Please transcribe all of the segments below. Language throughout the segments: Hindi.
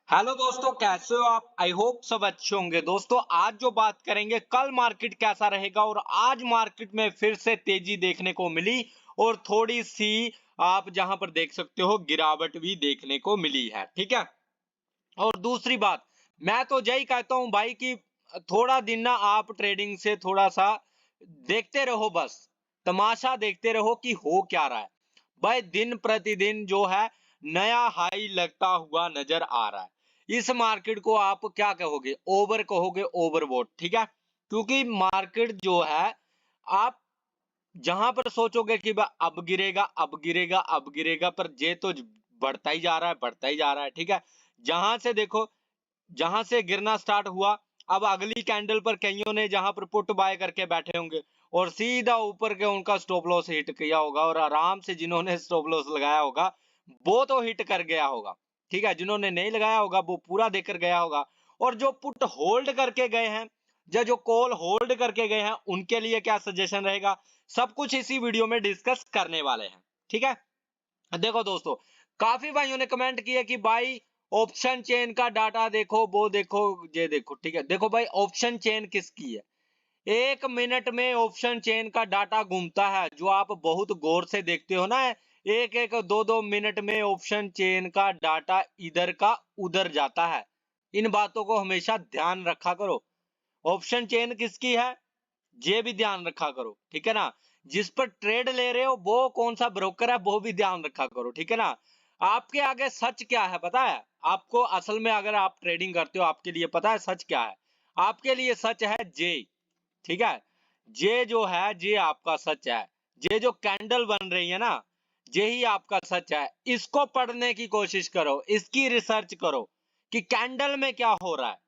हेलो दोस्तों, कैसे हो आप? आई होप सब अच्छे होंगे। दोस्तों, आज जो बात करेंगे कल मार्केट कैसा रहेगा, और आज मार्केट में फिर से तेजी देखने को मिली और थोड़ी सी आप जहां पर देख सकते हो गिरावट भी देखने को मिली है। ठीक है। और दूसरी बात, मैं तो यही कहता हूं भाई कि थोड़ा दिन ना आप ट्रेडिंग से थोड़ा सा देखते रहो, बस तमाशा देखते रहो कि हो क्या रहा है। भाई दिन प्रतिदिन जो है नया हाई लगता हुआ नजर आ रहा है। इस मार्केट को आप क्या कहोगे? ओवर कहोगे, ओवरबॉट। ठीक है। क्योंकि मार्केट जो है, आप जहां पर सोचोगे कि अब गिरेगा, अब गिरेगा, अब गिरेगा, पर ये तो बढ़ता ही जा रहा है, बढ़ता ही जा रहा है। ठीक है। जहां से देखो, जहां से गिरना स्टार्ट हुआ, अब अगली कैंडल पर कईयों ने जहां पर पुट बाय करके बैठे होंगे और सीधा ऊपर के उनका स्टॉप लॉस हिट किया होगा, और आराम से जिन्होंने स्टॉप लॉस लगाया होगा वो तो हिट कर गया होगा। ठीक है। जिन्होंने नहीं लगाया होगा वो पूरा देकर गया होगा। और जो पुट होल्ड करके गए हैं या जो कॉल होल्ड करके गए हैं, उनके लिए क्या सजेशन रहेगा, सब कुछ इसी वीडियो में डिस्कस करने वाले हैं। ठीक है। देखो दोस्तों, काफी भाइयों ने कमेंट किया कि भाई ऑप्शन चेन का डाटा देखो, वो देखो, ये देखो। ठीक है। देखो भाई, ऑप्शन चेन किसकी है? 1 मिनट में ऑप्शन चेन का डाटा घूमता है, जो आप बहुत गौर से देखते हो ना। एक एक दो दो मिनट में ऑप्शन चेन का डाटा इधर का उधर जाता है। इन बातों को हमेशा ध्यान रखा करो। ऑप्शन चेन किसकी है, ये भी ध्यान रखा करो। ठीक है ना। जिस पर ट्रेड ले रहे हो वो कौन सा ब्रोकर है, वो भी ध्यान रखा करो। ठीक है ना। आपके आगे सच क्या है पता है आपको? असल में अगर आप ट्रेडिंग करते हो, आपके लिए पता है सच क्या है? आपके लिए सच है जे। ठीक है। ये जो है, ये आपका सच है। ये जो कैंडल बन रही है ना, यही आपका सच है। इसको पढ़ने की कोशिश करो, इसकी रिसर्च करो कि कैंडल में क्या हो रहा है।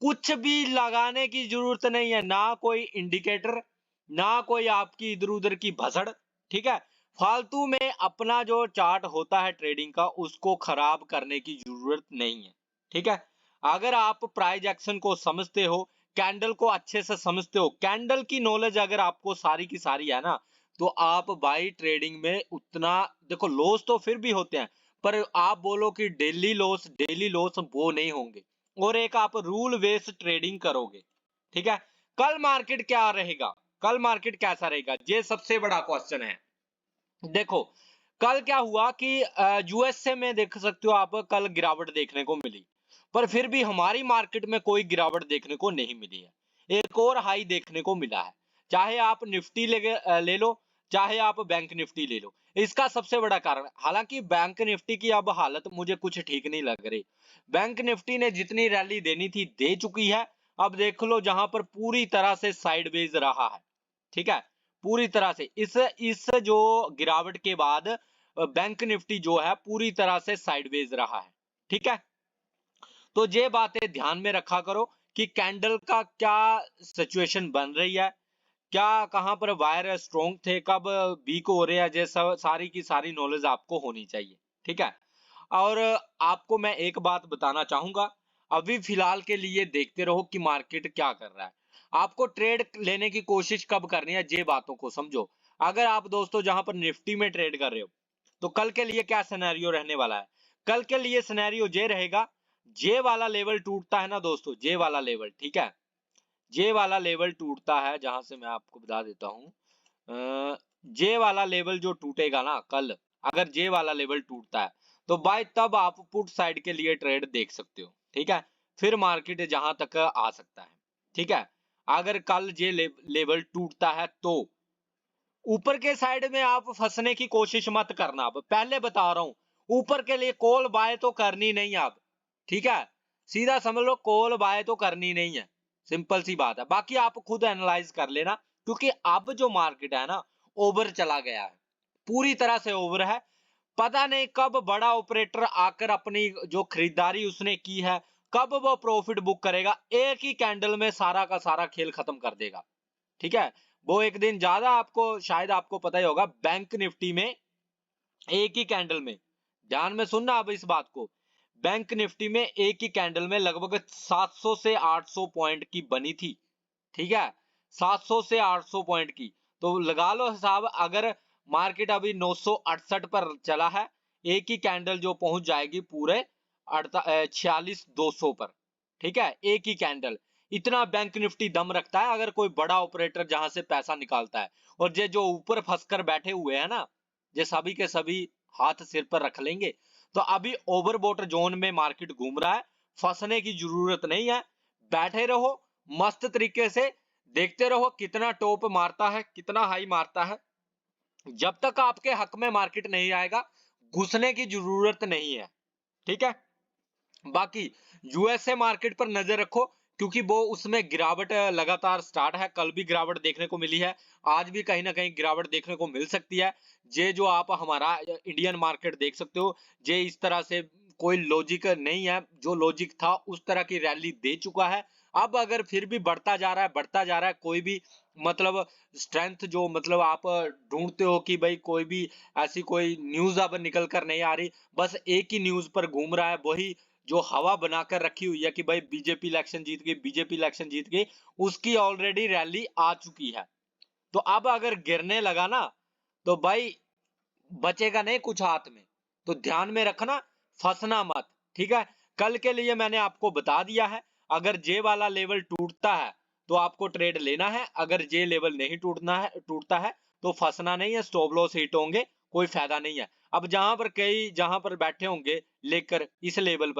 कुछ भी लगाने की जरूरत नहीं है, ना कोई इंडिकेटर, ना कोई आपकी इधर उधर की भसड़। ठीक है। फालतू में अपना जो चार्ट होता है ट्रेडिंग का, उसको खराब करने की जरूरत नहीं है। ठीक है। अगर आप प्राइस एक्शन को समझते हो, कैंडल को अच्छे से समझते हो, कैंडल की नॉलेज अगर आपको सारी की सारी है ना, तो आप बाई ट्रेडिंग में उतना, देखो लॉस तो फिर भी होते हैं, पर आप बोलो कि डेली लॉस वो नहीं होंगे। और एक आप रूल बेस्ड ट्रेडिंग करोगे। ठीक है। कल मार्केट क्या रहेगा, कल मार्केट कैसा रहेगा, ये सबसे बड़ा क्वेश्चन है। देखो, कल क्या हुआ कि यूएसए में देख सकते हो आप, कल गिरावट देखने को मिली, पर फिर भी हमारी मार्केट में कोई गिरावट देखने को नहीं मिली है। एक और हाई देखने को मिला है। चाहे आप निफ्टी ले लो, चाहे आप बैंक निफ्टी ले लो। इसका सबसे बड़ा कारण, हालांकि बैंक निफ्टी की अब हालत मुझे कुछ ठीक नहीं लग रही। बैंक निफ्टी ने जितनी रैली देनी थी दे चुकी है। अब देख लो, जहां पर पूरी तरह से साइडवेज रहा है। ठीक है। पूरी तरह से इस जो गिरावट के बाद बैंक निफ्टी जो है पूरी तरह से साइडवेज रहा है। ठीक है। तो ये बातें ध्यान में रखा करो कि कैंडल का क्या सिचुएशन बन रही है, क्या कहां पर वायर स्ट्रॉन्ग थे, कब वीक हो रहे हैं, जैसा सारी की सारी नॉलेज आपको होनी चाहिए। ठीक है। और आपको मैं एक बात बताना चाहूंगा, अभी फिलहाल के लिए देखते रहो कि मार्केट क्या कर रहा है। आपको ट्रेड लेने की कोशिश कब करनी है, ये बातों को समझो। अगर आप दोस्तों जहां पर निफ्टी में ट्रेड कर रहे हो, तो कल के लिए क्या सिनेरियो रहने वाला है? कल के लिए सिनेरियो ये रहेगा, जे वाला लेवल टूटता है ना दोस्तों, जे वाला लेवल। ठीक है। जे वाला लेवल टूटता है, जहां से मैं आपको बता देता हूं, जे वाला लेवल जो टूटेगा ना कल, अगर जे वाला लेवल टूटता है, तो बाय तब आप पुट साइड के लिए ट्रेड देख सकते हो। ठीक है। फिर मार्केट जहां तक आ सकता है। ठीक है। अगर कल जे लेवल टूटता है, तो ऊपर के साइड में आप फंसने की कोशिश मत करना। अब पहले बता रहा हूं, ऊपर के लिए कॉल बाय तो करनी नहीं आप। ठीक है। सीधा समझ लो, कॉल बाय तो करनी नहीं है। सिंपल सी बात है। बाकी आप खुद एनालाइज कर लेना, क्योंकि अब जो मार्केट है ना, ओवर चला गया है, पूरी तरह से ओवर है। पता नहीं कब बड़ा ऑपरेटर आकर अपनी जो खरीदारी उसने की है, कब वो प्रॉफिट बुक करेगा, एक ही कैंडल में सारा का सारा खेल खत्म कर देगा। ठीक है। वो एक दिन ज्यादा, आपको शायद आपको पता ही होगा, बैंक निफ्टी में एक ही कैंडल में, ध्यान में सुनना अब इस बात को, बैंक निफ्टी में एक ही कैंडल में लगभग 700 से 800 पॉइंट की बनी थी। ठीक है। 700 से 800 पॉइंट की। तो लगा लो हिसाब, अगर मार्केट अभी 968 पर चला है, एक ही कैंडल जो पहुंच जाएगी पूरे 46,200 पर, ठीक है, एक ही कैंडल। इतना बैंक निफ्टी दम रखता है अगर कोई बड़ा ऑपरेटर जहां से पैसा निकालता है। और ये जो ऊपर फंसकर बैठे हुए हैं ना, ये सभी के सभी हाथ सिर पर रख लेंगे। तो अभी ओवरबॉट जोन में मार्केट घूम रहा है, फंसने की जरूरत नहीं है, बैठे रहो मस्त तरीके से, देखते रहो कितना टॉप मारता है, कितना हाई मारता है। जब तक आपके हक में मार्केट नहीं आएगा, घुसने की जरूरत नहीं है, ठीक है। बाकी यूएसए मार्केट पर नजर रखो, क्योंकि वो उसमें गिरावट लगातार स्टार्ट है। कल भी गिरावट देखने को मिली है, आज भी कहीं ना कहीं गिरावट देखने को मिल सकती है। ये जो आप हमारा इंडियन मार्केट देख सकते हो, ये इस तरह से कोई लॉजिक नहीं है, जो लॉजिक था उस तरह की रैली दे चुका है। अब अगर फिर भी बढ़ता जा रहा है, बढ़ता जा रहा है, कोई भी मतलब स्ट्रेंथ जो मतलब आप ढूंढते हो कि भाई कोई भी ऐसी कोई न्यूज अब निकल कर नहीं आ रही, बस एक ही न्यूज पर घूम रहा है, वही जो हवा बनाकर रखी हुई है कि भाई बीजेपी इलेक्शन जीत गई, बीजेपी इलेक्शन जीत गई, उसकी ऑलरेडी रैली आ चुकी है। तो अब अगर गिरने लगा ना, तो भाई बचेगा नहीं कुछ हाथ में। तो ध्यान में रखना, फंसना मत, ठीक है। कल के लिए मैंने आपको बता दिया है, अगर जे वाला लेवल टूटता है तो आपको ट्रेड लेना है, अगर जे लेवल नहीं टूटता है तो फंसना नहीं है, स्टॉप लॉस हिट होंगे, कोई फायदा नहीं है। अब जहां पर बैठे होंगे लेकर इस लेवल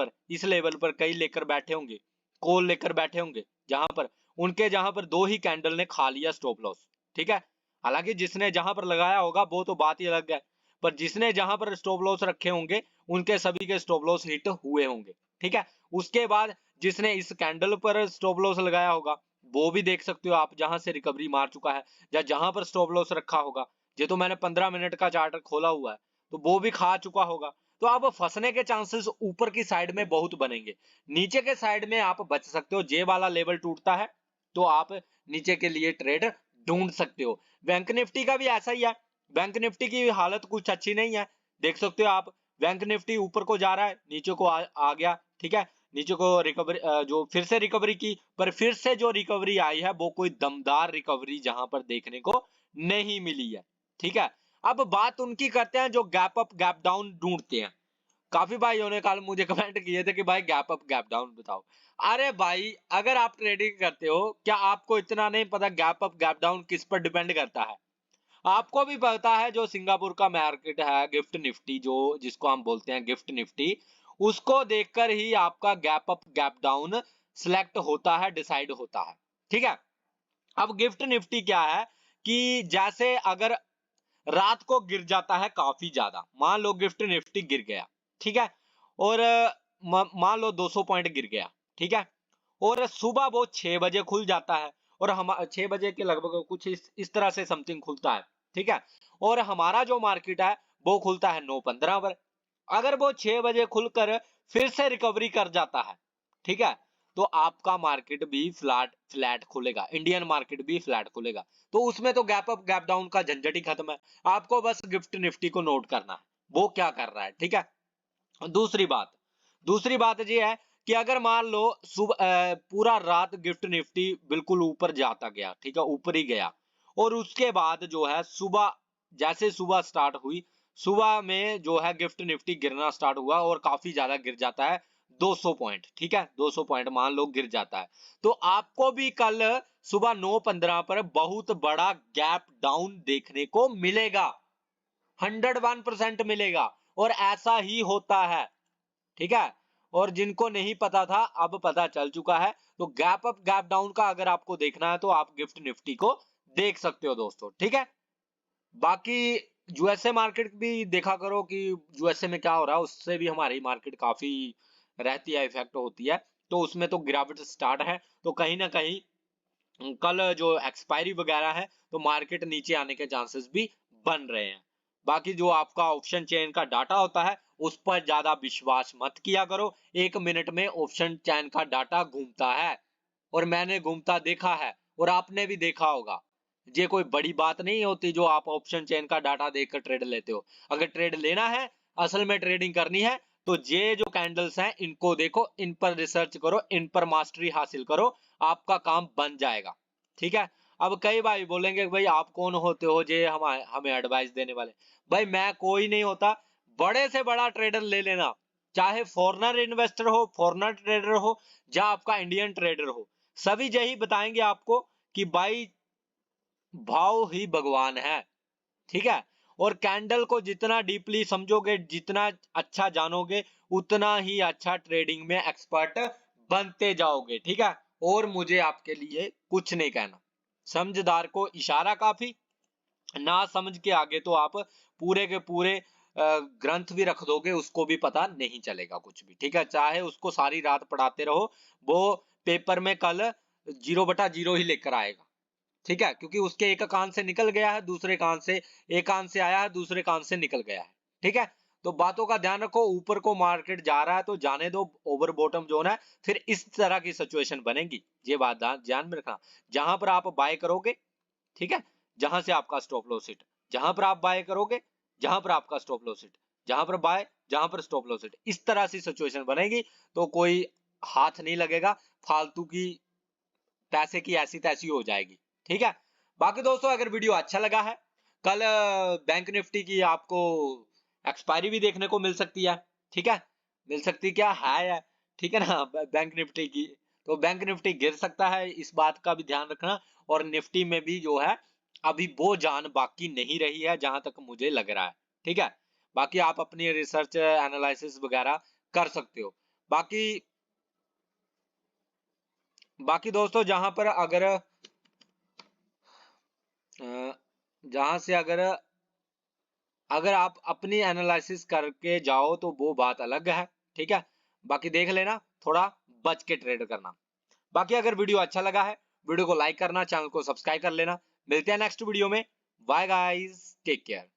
पर कई लेकर बैठे होंगे, कॉल लेकर बैठे होंगे, जहां पर दो ही कैंडल ने खा लिया स्टॉप लॉस, ठीक है। हालांकि जिसने जहां पर लगाया होगा वो तो बात ही अलग है, पर जिसने जहां पर स्टॉप लॉस रखे होंगे उनके सभी के स्टॉप लॉस हिट हुए होंगे, ठीक है। उसके बाद जिसने इस कैंडल पर स्टॉप लॉस लगाया होगा, वो भी देख सकते हो आप, जहां से रिकवरी मार चुका है या जहां पर स्टॉप लॉस रखा होगा, ये तो मैंने 15 मिनट का चार्ट खोला हुआ है, तो वो भी खा चुका होगा। तो अब फंसने के चांसेस ऊपर की साइड में बहुत बनेंगे, नीचे के साइड में आप बच सकते हो। जे वाला लेवल टूटता है तो आप नीचे के लिए ट्रेड ढूंढ सकते हो। बैंक निफ्टी का भी ऐसा ही है, बैंक निफ्टी की हालत कुछ अच्छी नहीं है, देख सकते हो आप। बैंक निफ्टी ऊपर को जा रहा है, नीचे को आ गया, ठीक है, नीचे को रिकवरी जो फिर से रिकवरी की, पर फिर से जो रिकवरी आई है वो कोई दमदार रिकवरी जहां पर देखने को नहीं मिली है, ठीक है। अब बात उनकी करते हैं जो गैप अप गैप डाउन ढूंढते हैं। काफी भाइयों ने कल मुझे कमेंट किए थे कि भाई गैप अप गैप डाउन बताओ। अरे भाई, अगर आप ट्रेडिंग करते हो, क्या आपको इतना नहीं पता गैप अप गैप डाउन किस पर डिपेंड करता है? आपको भी पता है जो सिंगापुर का मार्केट है गिफ्ट निफ्टी, जो जिसको हम बोलते हैं गिफ्ट निफ्टी, उसको देखकर ही आपका gap up gap down select होता है, डिसाइड होता है, ठीक है। अब गिफ्ट निफ्टी क्या है कि जैसे अगर रात को गिर जाता है काफी ज्यादा, मान लो गिफ्ट निफ्टी गिर गया, ठीक है, और मान लो 200 पॉइंट गिर गया, ठीक है, और सुबह वो 6 बजे खुल जाता है, और हम 6 बजे के लगभग कुछ इस तरह से समथिंग खुलता है, ठीक है। और हमारा जो मार्केट है वो खुलता है 9:15 पर। अगर वो 6 बजे खुलकर फिर से रिकवरी कर जाता है, ठीक है, तो आपका मार्केट भी फ्लैट फ्लैट खुलेगा, इंडियन मार्केट भी फ्लैट खुलेगा। तो उसमें तो गैप अप गैप डाउन का झंझट ही खत्म है। आपको बस गिफ्ट निफ्टी को नोट करना है वो क्या कर रहा है, ठीक है। दूसरी बात ये है कि अगर मान लो सुबह पूरा रात गिफ्ट निफ्टी बिल्कुल ऊपर जाता गया, ठीक है, ऊपर ही गया, और उसके बाद जो है सुबह, जैसे सुबह स्टार्ट हुई, सुबह में जो है गिफ्ट निफ्टी गिरना स्टार्ट हुआ और काफी ज्यादा गिर जाता है, 200 पॉइंट, ठीक है, 200 पॉइंट मान लो गिर जाता है, तो आपको भी कल सुबह 9:15 पर बहुत बड़ा गैप डाउन देखने को मिलेगा, 101% मिलेगा। और ऐसा ही होता है, ठीक है। और जिनको नहीं पता था अब पता चल चुका है। तो गैप अप गैप डाउन का अगर आपको देखना है तो आप गिफ्ट निफ्टी को देख सकते हो दोस्तों, ठीक है। बाकी यूएसए मार्केट भी देखा करो कि यूएसए में क्या हो रहा है, उससे भी हमारी मार्केट काफी रहती है, इफेक्ट होती है। तो उसमें तो गिरावट स्टार्ट है, तो कहीं ना कहीं कल जो एक्सपायरी वगैरह है तो मार्केट नीचे आने के चांसेस भी बन रहे हैं। बाकी जो आपका ऑप्शन चेन का डाटा होता है उस पर ज्यादा विश्वास मत किया करो, 1 मिनट में ऑप्शन चेन का डाटा घूमता है, और मैंने घूमता देखा है और आपने भी देखा होगा। ये कोई बड़ी बात नहीं होती जो आप ऑप्शन चेन का डाटा देखकर ट्रेड लेते हो। अगर ट्रेड लेना है, असल में ट्रेडिंग करनी है, तो ये जो कैंडल्स हैं इनको देखो, इन पर रिसर्च करो, इन पर मास्टरी हासिल करो, आपका काम बन जाएगा, ठीक है। अब कई भाई बोलेंगे भाई आप कौन होते हो जे हमें एडवाइस देने वाले। भाई मैं कोई नहीं होता, बड़े से बड़ा ट्रेडर ले लेना, चाहे फॉरेनर इन्वेस्टर हो, फॉरेनर ट्रेडर हो, या आपका इंडियन ट्रेडर हो, सभी यही बताएंगे आपको कि भाई भाव ही भगवान है। ठीक है। और कैंडल को जितना डीपली समझोगे, जितना अच्छा जानोगे, उतना ही अच्छा ट्रेडिंग में एक्सपर्ट बनते जाओगे। ठीक है। और मुझे आपके लिए कुछ नहीं कहना, समझदार को इशारा काफी, ना समझ के आगे तो आप पूरे के पूरे ग्रंथ भी रख दोगे, उसको भी पता नहीं चलेगा कुछ भी। ठीक है। चाहे उसको सारी रात पढ़ाते रहो, वो पेपर में कल 0/0 ही लेकर आएगा। ठीक है। क्योंकि उसके एक कान से निकल गया है, दूसरे कान से, एक कान से आया है, दूसरे कान से निकल गया है। ठीक है। तो बातों का ध्यान रखो, ऊपर को मार्केट जा रहा है तो जाने दो, ओवर बॉटम जोन है, फिर इस तरह की सिचुएशन बनेगी। ये बात ध्यान में रखना। जहां पर आप बाय करोगे, ठीक है, जहां से आपका स्टॉप लॉस हिट, जहां पर आप बाय करोगे, जहां पर आपका स्टॉप लॉस हिट, जहां पर बाय, जहां पर स्टॉप लॉस हिट, इस तरह से सिचुएशन बनेगी। तो कोई हाथ नहीं लगेगा, फालतू की पैसे की ऐसी तैसी हो जाएगी। ठीक है। बाकी दोस्तों अगर वीडियो अच्छा लगा है, कल बैंक निफ्टी की आपको एक्सपायरी भी देखने को मिल सकती है। ठीक है। मिल सकती क्या है, ठीक है ना, बैंक निफ्टी की। तो बैंक निफ्टी गिर सकता है, इस बात का भी ध्यान रखना। और निफ्टी में भी जो है अभी वो जान बाकी नहीं रही है, जहां तक मुझे लग रहा है। ठीक है। बाकी आप अपनी रिसर्च एनालिसिस वगैरह कर सकते हो। बाकी बाकी दोस्तों जहां पर अगर जहां से अगर अगर आप अपनी एनालिसिस करके जाओ तो वो बात अलग है। ठीक है। बाकी देख लेना, थोड़ा बच के ट्रेड करना। बाकी अगर वीडियो अच्छा लगा है, वीडियो को लाइक करना, चैनल को सब्सक्राइब कर लेना। मिलते हैं नेक्स्ट वीडियो में। Bye guys, take care.